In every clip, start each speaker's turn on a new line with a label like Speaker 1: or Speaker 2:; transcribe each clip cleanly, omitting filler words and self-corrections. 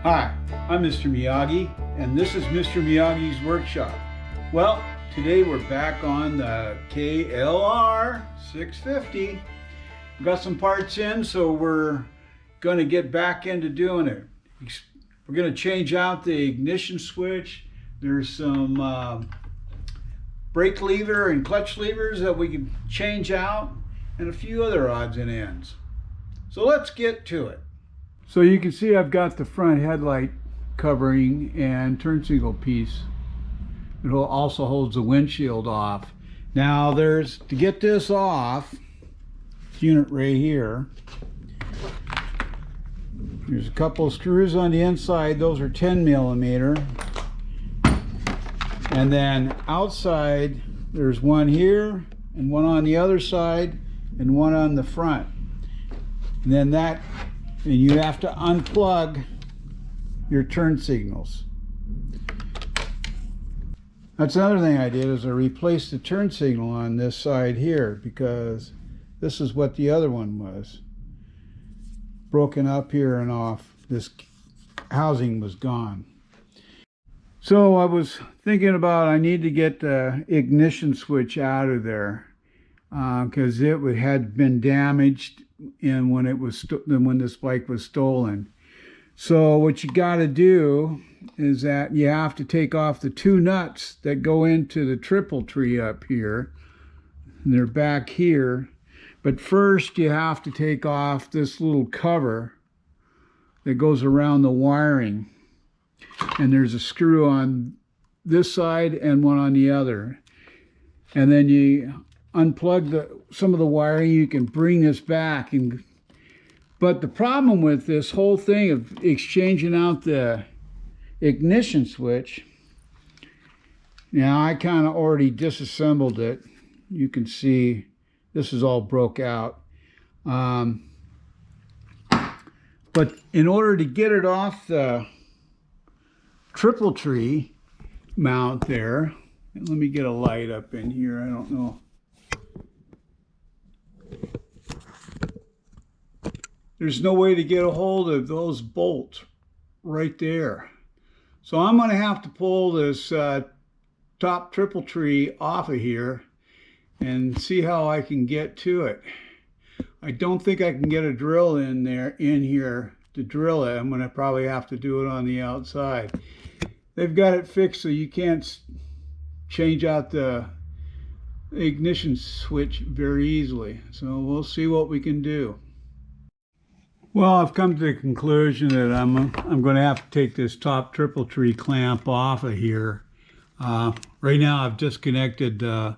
Speaker 1: Hi, I'm Mr. Miyagi, and this is Mr. Miyagi's Workshop. Well, today we're back on the KLR650. We've got some parts in, so we're going to get back into doing it. We're going to change out the ignition switch. There's some brake lever and clutch levers that we can change out, and a few other odds and ends. So let's get to it. So you can see I've got the front headlight covering and turn signal piece. It also holds the windshield off. Now to get this off, this unit right here, there's a couple of screws on the inside. Those are 10 millimeter. And then outside, there's one here and one on the other side and one on the front. And then and you have to unplug your turn signals. That's another thing I did, is I replaced the turn signal on this side here, because this is what the other one was. Broken up here and off. This housing was gone. So I was thinking about, I need to get the ignition switch out of there, because it had been damaged when this bike was stolen. So what you got to do is that you have to take off the two nuts that go into the triple tree up here. And they're back here. But first you have to take off this little cover that goes around the wiring. And there's a screw on this side and one on the other. And then you unplug some of the wiring. You can bring this back, but the problem with this whole thing of exchanging out the ignition switch, now I kind of already disassembled it. You can see this is all broke out, but in order to get it off the triple tree mount there, and let me get a light up in here, I don't know. There's no way to get a hold of those bolts right there. So I'm going to have to pull this top triple tree off of here and see how I can get to it. I don't think I can get a drill in here to drill it. I'm going to probably have to do it on the outside. They've got it fixed so you can't change out the ignition switch very easily. So we'll see what we can do. Well, I've come to the conclusion that I'm going to have to take this top triple tree clamp off of here. Right now I've disconnected the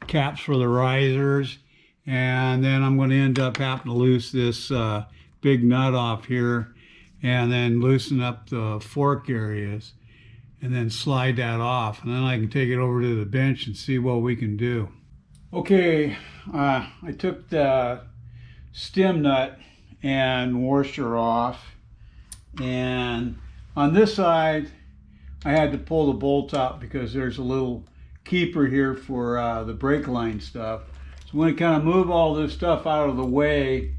Speaker 1: caps for the risers, and then I'm going to end up having to loose this big nut off here and then loosen up the fork areas and then slide that off, and then I can take it over to the bench and see what we can do. Okay, I took the stem nut and washer off, and on this side I had to pull the bolt out because there's a little keeper here for the brake line stuff. So I'm going to kind of move all this stuff out of the way,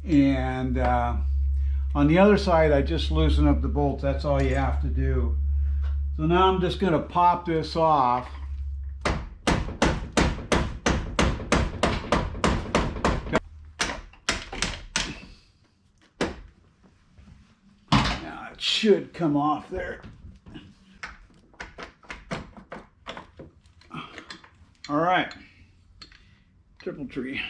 Speaker 1: and on the other side I just loosen up the bolts. That's all you have to do. So now I'm just going to pop this off. Should come off there. All right, triple tree.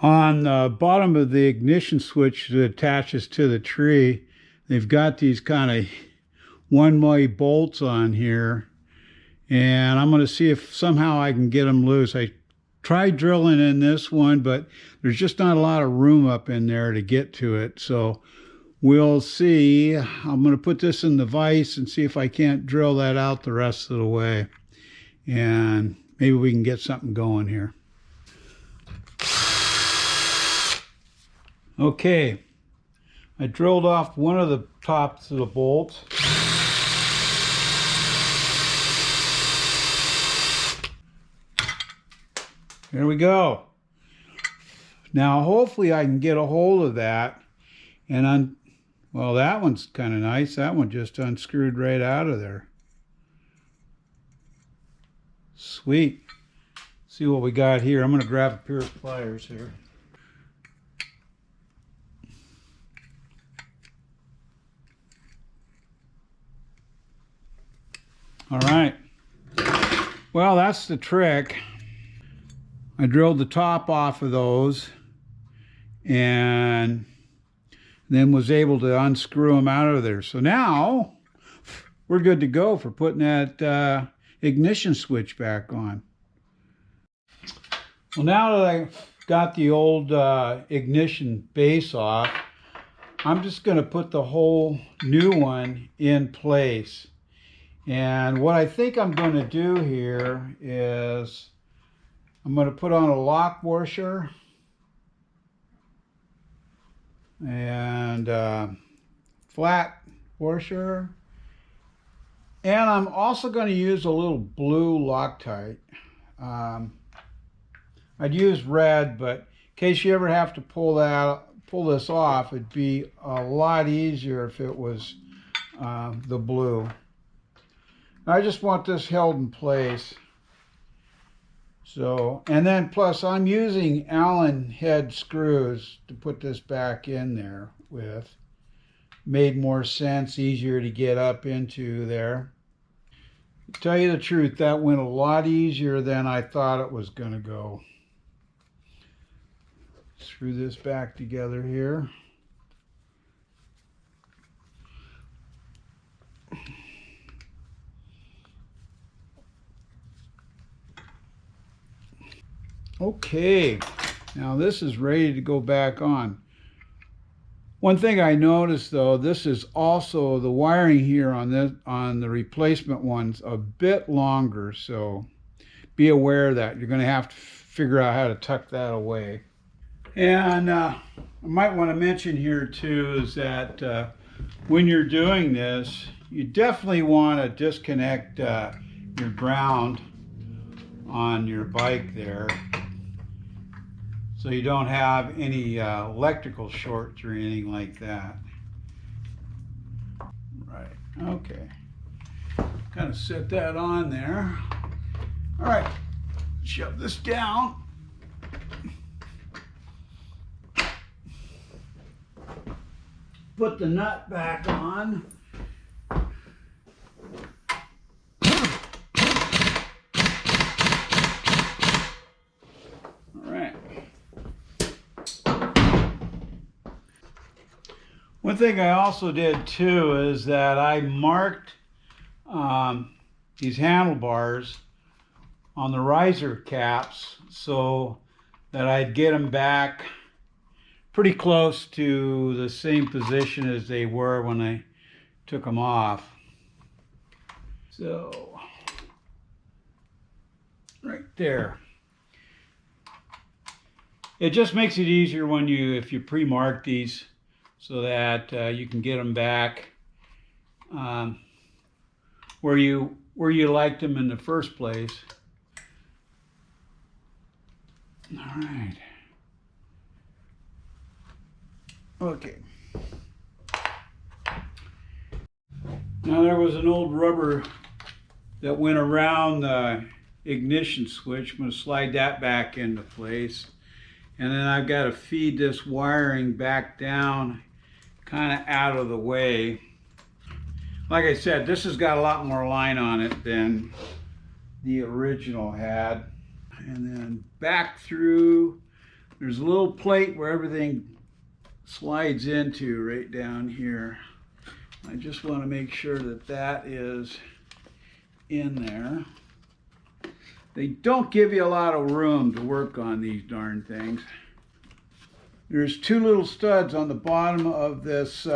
Speaker 1: On the bottom of the ignition switch that attaches to the tree, they've got these kind of one-way bolts on here, and I'm going to see if somehow I can get them loose. I tried drilling in this one, but there's just not a lot of room up in there to get to it, so we'll see. I'm going to put this in the vise and see if I can't drill that out the rest of the way. And maybe we can get something going here. Okay, I drilled off one of the tops of the bolts. There we go. Now hopefully I can get a hold of that and Well, that one's kind of nice. That one just unscrewed right out of there. Sweet. See what we got here. I'm going to grab a pair of pliers here. All right. Well, that's the trick. I drilled the top off of those and then was able to unscrew them out of there. So now we're good to go for putting that ignition switch back on. Well, now that I got the old ignition base off, I'm just going to put the whole new one in place. And what I think I'm going to do here is I'm going to put on a lock washer and flat washer. And I'm also going to use a little blue Loctite. I'd use red, but in case you ever have to pull this off, it'd be a lot easier if it was the blue. I just want this held in place. So, and then plus I'm using Allen head screws to put this back in there with. Made more sense, easier to get up into there. To tell you the truth, that went a lot easier than I thought it was going to go. Screw this back together here. Okay, now this is ready to go back on. One thing I noticed though, this is also the wiring here on the replacement one's a bit longer, so be aware of that. You're going to have to figure out how to tuck that away. And I might want to mention here too is that when you're doing this, you definitely want to disconnect your ground on your bike there, so you don't have any electrical shorts or anything like that. Right, okay. Kind of set that on there. All right, shove this down. Put the nut back on. One thing I also did too is that I marked these handlebars on the riser caps so that I'd get them back pretty close to the same position as they were when I took them off. So, right there. It just makes it easier when if you pre-mark these, so that you can get them back where you liked them in the first place. All right. Okay. Now there was an old rubber that went around the ignition switch. I'm going to slide that back into place. And then I've got to feed this wiring back down kind of out of the way. Like I said, this has got a lot more line on it than the original had. And then back through, there's a little plate where everything slides into right down here. I just want to make sure that that is in there. They don't give you a lot of room to work on these darn things. There's two little studs on the bottom of this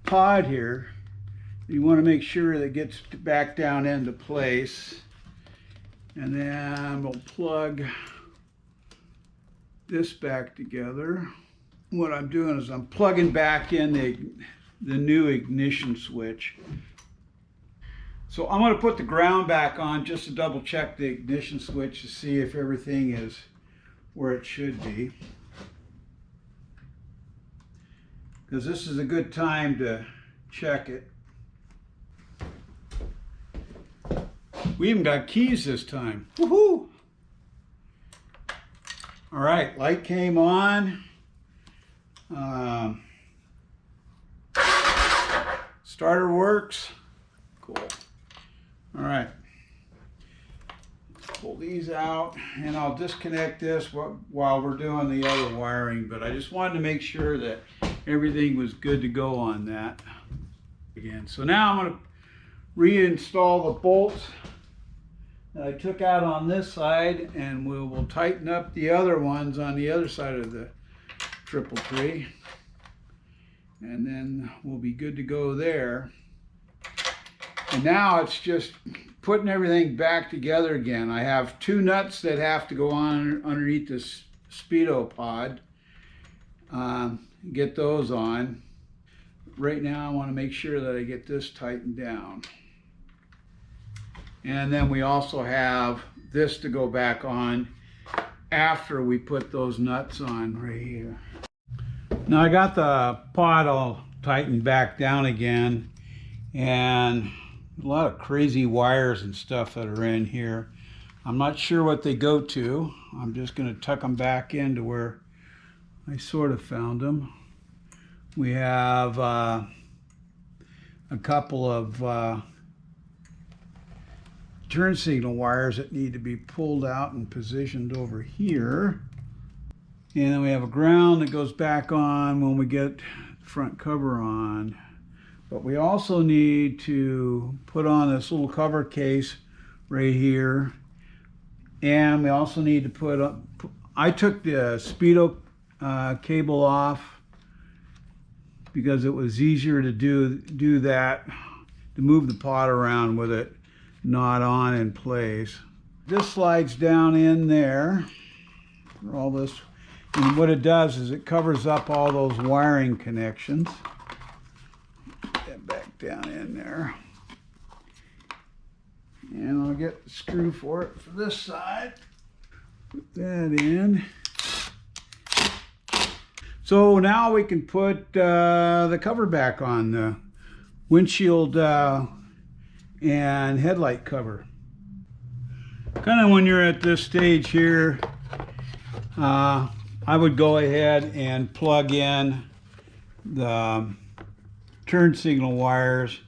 Speaker 1: pod here. You want to make sure that it gets back down into place. And then we'll plug this back together. What I'm doing is I'm plugging back in the new ignition switch. So I'm going to put the ground back on just to double check the ignition switch to see if everything is where it should be. because this is a good time to check it. We even got keys this time. Woohoo! All right, light came on. Starter works. Cool. All right. Pull these out, and I'll disconnect this while we're doing the other wiring, but I just wanted to make sure that everything was good to go on that. Again, so now I'm going to reinstall the bolts that I took out on this side, and we will tighten up the other ones on the other side of the triple tree, and then we'll be good to go there. And now it's just putting everything back together again. I have two nuts that have to go on underneath this speedo pod. Get those on. Right now I want to make sure that I get this tightened down. And then we also have this to go back on after we put those nuts on right here. Now I got the pod all tightened back down again, and a lot of crazy wires and stuff that are in here. I'm not sure what they go to. I'm just going to tuck them back into where I sort of found them. We have a couple of turn signal wires that need to be pulled out and positioned over here. And then we have a ground that goes back on when we get the front cover on. But we also need to put on this little cover case right here. And we also need to put up, I took the speedo cable off because it was easier to do that, to move the pod around with it not on in place. This slides down in there for all this. And what it does is it covers up all those wiring connections. Back down in there, and I'll get the screw for it for this side. Put that in. So now we can put the cover back on, the windshield and headlight cover. Kind of when you're at this stage here, I would go ahead and plug in the turn signal wires.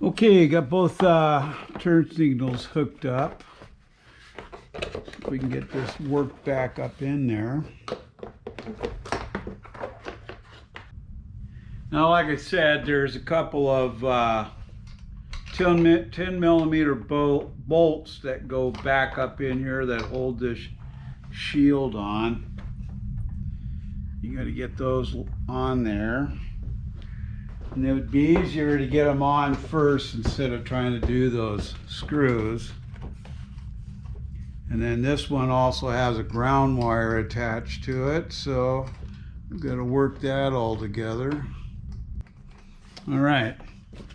Speaker 1: Okay, got both turn signals hooked up. So we can get this worked back up in there. Now, like I said, there's a couple of 10 millimeter bolts that go back up in here that hold this shield on. You got to get those on there. And it would be easier to get them on first instead of trying to do those screws. And then this one also has a ground wire attached to it, so I'm going to work that all together. All right,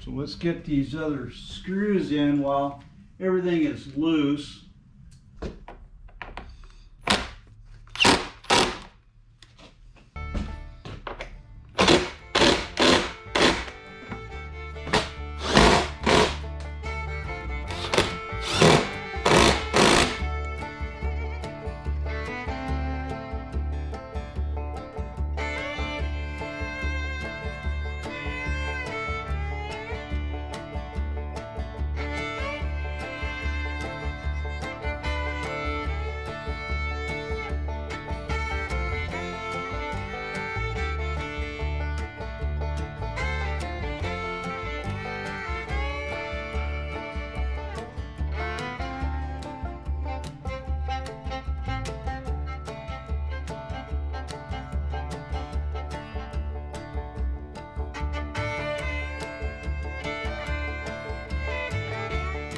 Speaker 1: so let's get these other screws in while everything is loose.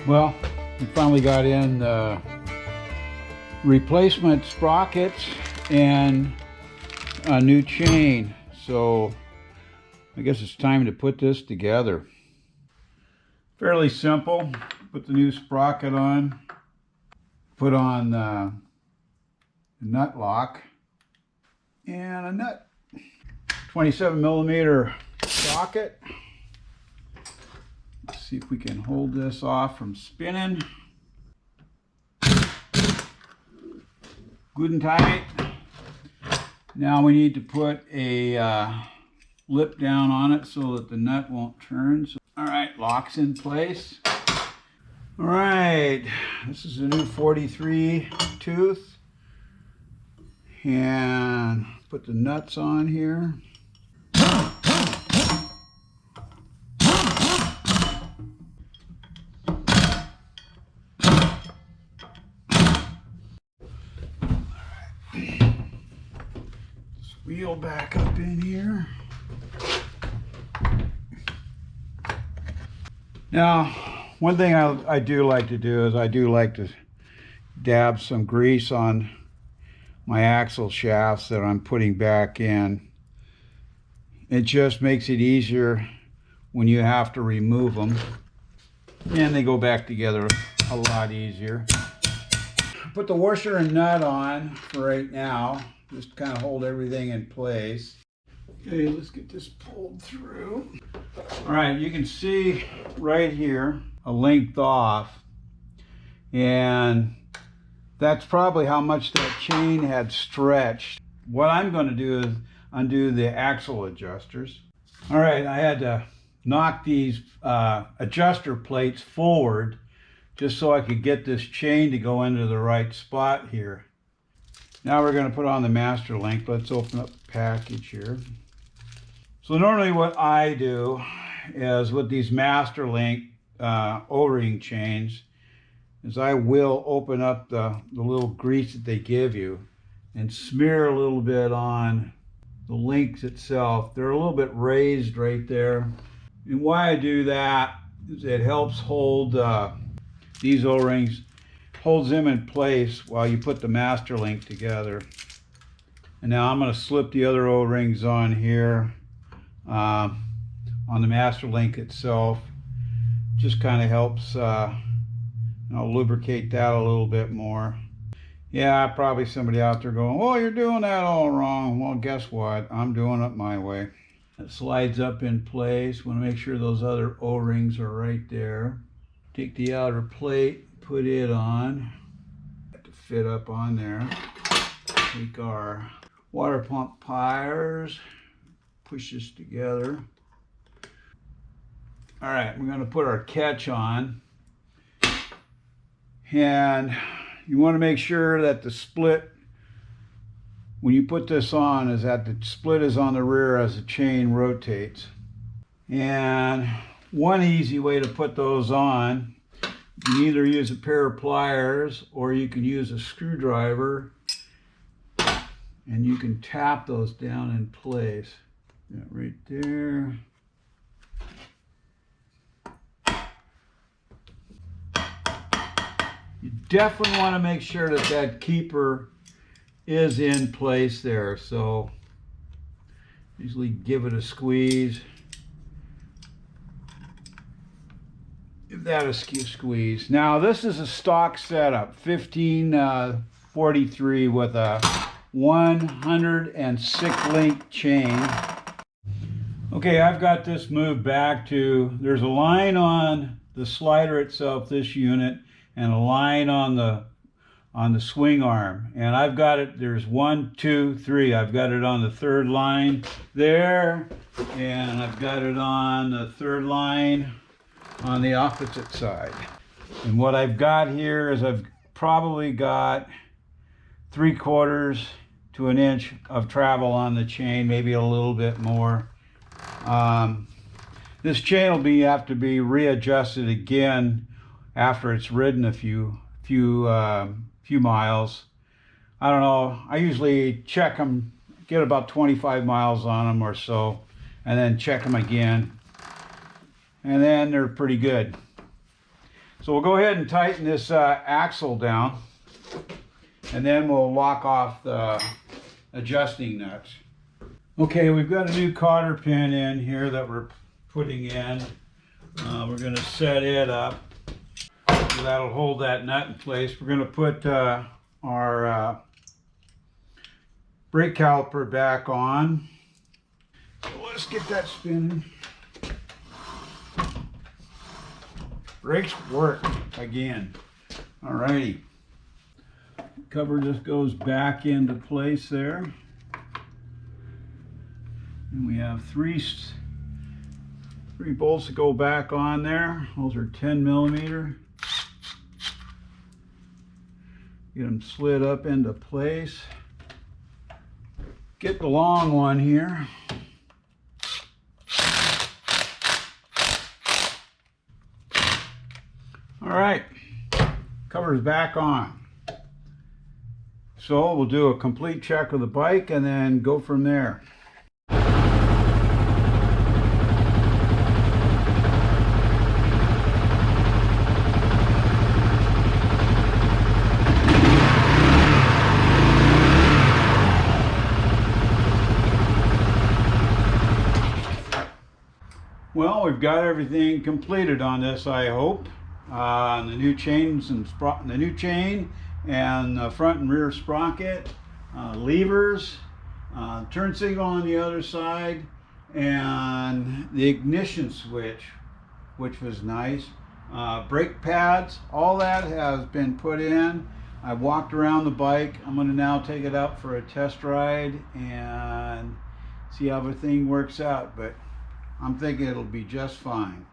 Speaker 1: Well, we finally got in replacement sprockets and a new chain, so I guess it's time to put this together. Fairly simple. Put the new sprocket on, put on the nut lock and a nut. 27mm socket. Let's see if we can hold this off from spinning. Good and tight. Now we need to put a lip down on it so that the nut won't turn. So, all right, locks in place. All right, this is a new 43 tooth. And put the nuts on here. Wheel back up in here. Now, one thing I do like to do is I do like to dab some grease on my axle shafts that I'm putting back in. It just makes it easier when you have to remove them, and they go back together a lot easier. Put the washer and nut on for right now, just to kind of hold everything in place. Okay, let's get this pulled through. All right, you can see right here a length off, and that's probably how much that chain had stretched. What I'm going to do is undo the axle adjusters. All right, I had to knock these adjuster plates forward just so I could get this chain to go into the right spot here. Now we're going to put on the master link. Let's open up the package here. So normally what I do is with these master link O-ring chains is I will open up the little grease that they give you and smear a little bit on the links itself. They're a little bit raised right there. And why I do that is it helps hold these O-rings, holds them in place while you put the master link together. And now I'm going to slip the other O-rings on here on the master link itself. Just kind of helps lubricate that a little bit more. Yeah, probably somebody out there going, oh, you're doing that all wrong. Well, guess what? I'm doing it my way. It slides up in place. Want to make sure those other O-rings are right there. Take the outer plate, put it on. Got to fit up on there. Take our water pump pliers, push this together. All right, we're going to put our catch on. And you want to make sure that the split, when you put this on, is that the split is on the rear as the chain rotates. And one easy way to put those on, you can either use a pair of pliers or you can use a screwdriver, and you can tap those down in place. Yeah, right there. You definitely want to make sure that that keeper is in place there. So usually give it a squeeze. Give that a squeeze. Now this is a stock setup, 1543 with a 106 link chain. Okay, I've got this moved back to, there's a line on the slider itself, this unit, and a line on the swing arm, and I've got it, there's 1, 2, 3. I've got it on the third line there, and I've got it on the third line on the opposite side. And what I've got here is I've probably got 3/4 to an inch of travel on the chain, maybe a little bit more. This chain will have to be readjusted again after it's ridden a few miles. I don't know, I usually check them, get about 25 miles on them or so, and then check them again, and then they're pretty good. So we'll go ahead and tighten this axle down, and then we'll lock off the adjusting nuts. Okay, we've got a new cotter pin in here that we're putting in. We're going to set it up. So that'll hold that nut in place. We're going to put our brake caliper back on. get that spinning. Brakes work again. Alrighty. Cover just goes back into place there. And we have three bolts that go back on there. Those are 10mm. Get them slid up into place. Get the long one here. All right, cover's back on. So we'll do a complete check of the bike and then go from there. Well, we've got everything completed on this, I hope. The new chains and the new chain and the front and rear sprocket, levers, turn signal on the other side, and the ignition switch, which was nice. Brake pads, all that has been put in. I walked around the bike. I'm going to now take it out for a test ride and see how everything works out, but I'm thinking it'll be just fine.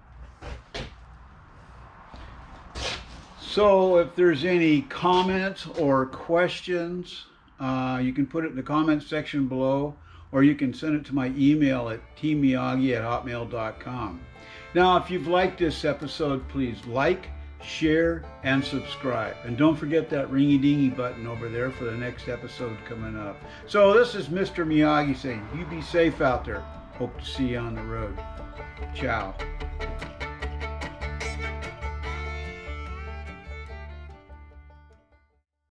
Speaker 1: So if there's any comments or questions, you can put it in the comments section below, or you can send it to my email at tmiyagi@hotmail.com. Now, if you've liked this episode, please like, share, and subscribe. And don't forget that ringy-dingy button over there for the next episode coming up. So this is Mr. Miyagi saying, you be safe out there. Hope to see you on the road. Ciao.